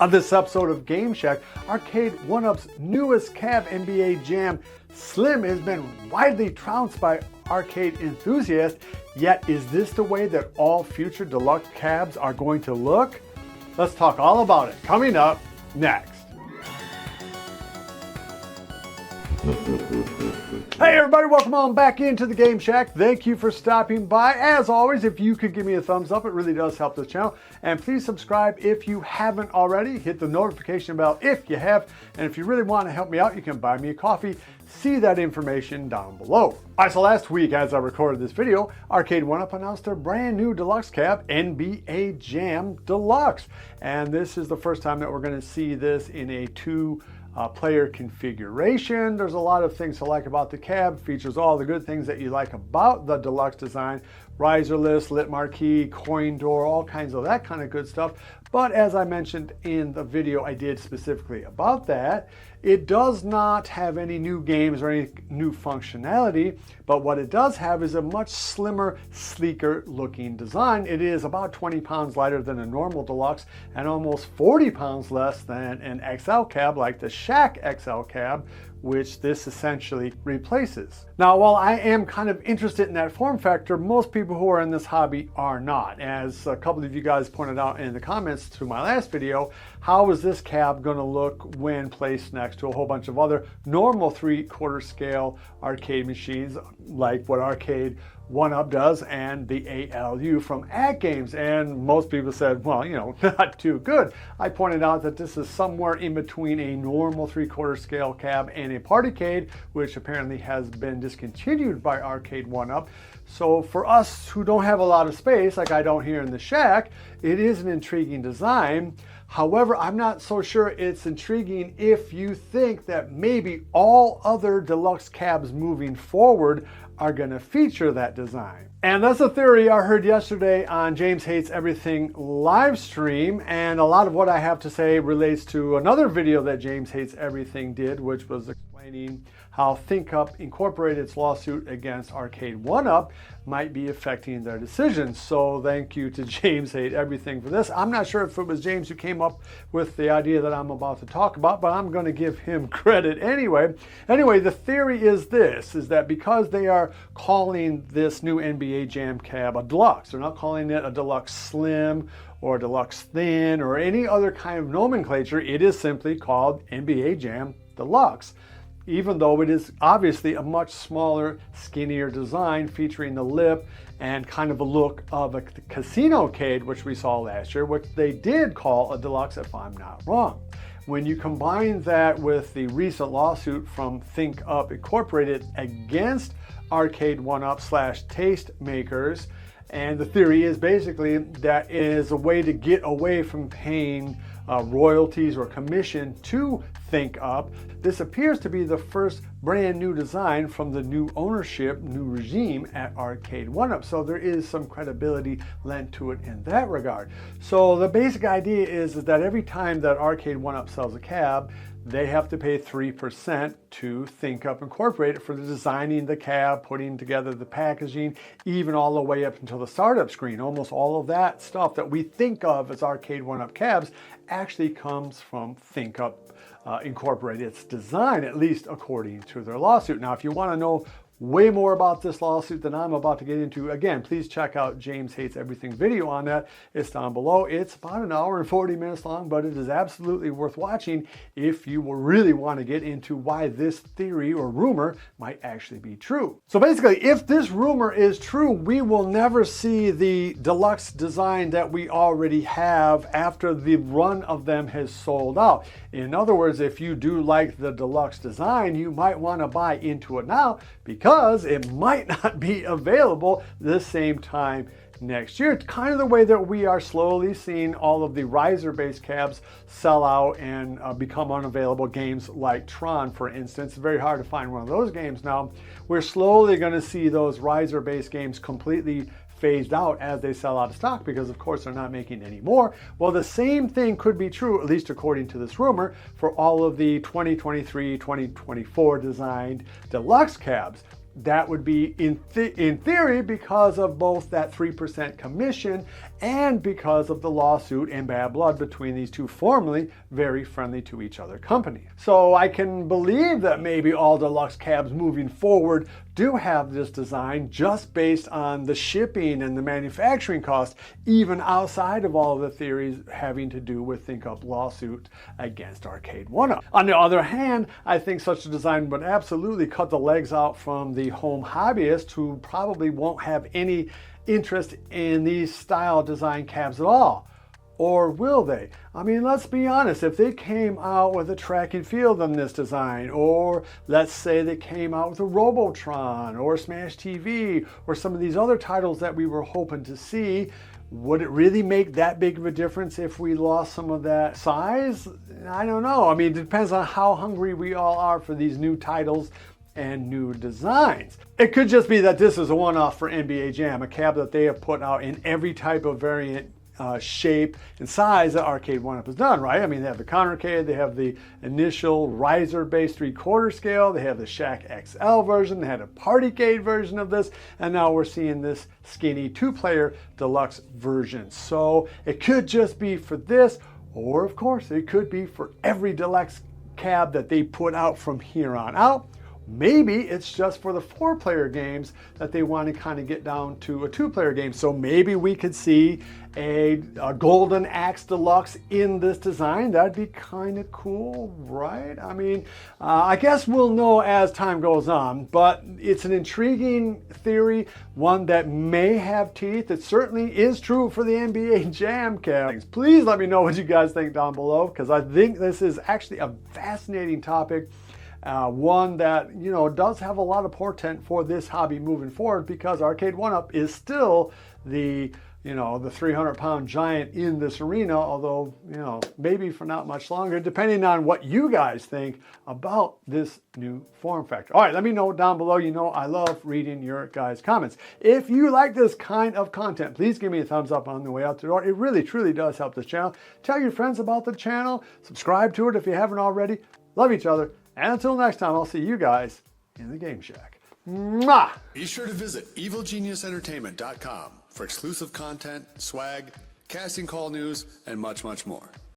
On this episode of Game Shack, Arcade1up's newest cab, NBA JAM Slim, has been widely trounced by arcade enthusiasts. Yet, is this the way that all future deluxe cabs are going to look? Let's talk all about it coming up next. Hey everybody, welcome on back into the Game Shack. Thank you for stopping by. As always, if you could give me a thumbs up, it really does help the channel. And please subscribe if you haven't already. Hit the notification bell if you have. And if you really want to help me out, you can buy me a coffee. See that information down below. All right, so last week, as I recorded this video, Arcade1up announced their brand new deluxe cab, NBA JAM Deluxe. And this is the first time that we're going to see this in a player configuration. There's a lot of things to like about the cab. Features all the good things that you like about the deluxe design. Riserless, lit marquee, coin door, all kinds of that kind of good stuff. But as I mentioned in the video I did specifically about that, it does not have any new games or any new functionality, but what it does have is a much slimmer, sleeker looking design. It is about 20 pounds lighter than a normal deluxe and almost 40 pounds less than an XL cab like the Shack XL cab, which this essentially replaces. Now, while I am kind of interested in that form factor, most people who are in this hobby are not. As a couple of you guys pointed out in the comments to my last video, how is this cab going to look when placed next to a whole bunch of other normal 3/4 scale arcade machines like what Arcade1up does and the ALU from At Games? And most people said, well, you know, not too good. I pointed out that this is somewhere in between a normal 3/4 scale cab and a Partycade, which apparently has been discontinued by Arcade1up. So for us who don't have a lot of space, like I don't here in the Shack, it is an intriguing design. However, I'm not so sure it's intriguing if you think that maybe all other deluxe cabs moving forward are going to feature that design. And that's a theory I heard yesterday on James Hates Everything live stream, and a lot of what I have to say relates to another video that James Hates Everything did, which was explaining how ThinkUp Incorporated's lawsuit against Arcade1up might be affecting their decisions. So thank you to James Hate Everything for this. I'm not sure if it was James who came up with the idea that I'm about to talk about, but I'm going to give him credit anyway. Anyway, the theory is this, is that because they are calling this new NBA JAM cab a deluxe, they're not calling it a deluxe slim or deluxe thin or any other kind of nomenclature. It is simply called NBA JAM Deluxe, even though it is obviously a much smaller, skinnier design featuring the lip and kind of a look of a casino-cade, which we saw last year, which they did call a deluxe if I'm not wrong. When you combine that with the recent lawsuit from ThinkUp Incorporated against Arcade1up / Tastemakers, and the theory is basically that it is a way to get away from paying royalties or commission to ThinkUp. This appears to be the first brand new design from the new ownership, new regime at Arcade1up. So there is some credibility lent to it in that regard. So the basic idea is that every time that Arcade1up sells a cab, they have to pay 3% to ThinkUp Incorporated for designing the cab, putting together the packaging, even all the way up until the startup screen. Almost all of that stuff that we think of as Arcade1up cabs actually comes from ThinkUp Incorporated. It's design, at least according to their lawsuit. Now, if you want to know way more about this lawsuit than I'm about to get into, again, please check out James Hates Everything video on that. It's down below. It's about an hour and 40 minutes long, but it is absolutely worth watching if you will really want to get into why this theory or rumor might actually be true. So basically, if this rumor is true, we will never see the deluxe design that we already have after the run of them has sold out. In other words, if you do like the deluxe design, you might want to buy into it now because it might not be available the same time next year. It's kind of the way that we are slowly seeing all of the riser-based cabs sell out and become unavailable. Games like Tron, for instance, it's very hard to find one of those games now. We're slowly going to see those riser-based games completely phased out as they sell out of stock because of course they're not making any more. Well, the same thing could be true, at least according to this rumor, for all of the 2023, 2024 designed deluxe cabs. that would be in theory because of both that 3% commission and because of the lawsuit and bad blood between these two formerly very friendly to each other companies. So I can believe that maybe all deluxe cabs moving forward do have this design just based on the shipping and the manufacturing costs, even outside of all of the theories having to do with ThinkUp lawsuit against Arcade1up. On the other hand, I think such a design would absolutely cut the legs out from the home hobbyists who probably won't have any interest in these style design cabs at all. Or will they? I mean, let's be honest, if they came out with a track and field on this design, or let's say they came out with a Robotron or Smash TV or some of these other titles that we were hoping to see, would it really make that big of a difference if we lost some of that size? I don't know. I mean, it depends on how hungry we all are for these new titles and new designs. It could just be that this is a one-off for NBA Jam, a cab that they have put out in every type of variant, shape and size that Arcade1up has done, right? I mean, they have the Countercade, they have the initial riser-based 3/4 scale, they have the Shack XL version, they had a Partycade version of this, and now we're seeing this skinny 2-player deluxe version. So it could just be for this, or of course it could be for every deluxe cab that they put out from here on out. Maybe it's just for the 4-player games that they want to kind of get down to a 2-player game. So maybe we could see a Golden Axe Deluxe in this design. That'd be kind of cool, right? I mean, I guess we'll know as time goes on, but it's an intriguing theory, one that may have teeth. It certainly is true for the NBA Jam cabs. Please let me know what you guys think down below, because I think this is actually a fascinating topic. One that, you know, does have a lot of portent for this hobby moving forward, because Arcade1up is still the, you know, the 300-pound giant in this arena, although, you know, maybe for not much longer, depending on what you guys think about this new form factor. All right, let me know down below. You know, I love reading your guys' comments. If you like this kind of content, please give me a thumbs up on the way out the door. It really, truly does help this channel. Tell your friends about the channel. Subscribe to it if you haven't already. Love each other. And until next time, I'll see you guys in the Game Shack. Mwah! Be sure to visit evilgeniusentertainment.com for exclusive content, swag, casting call news, and much, much more.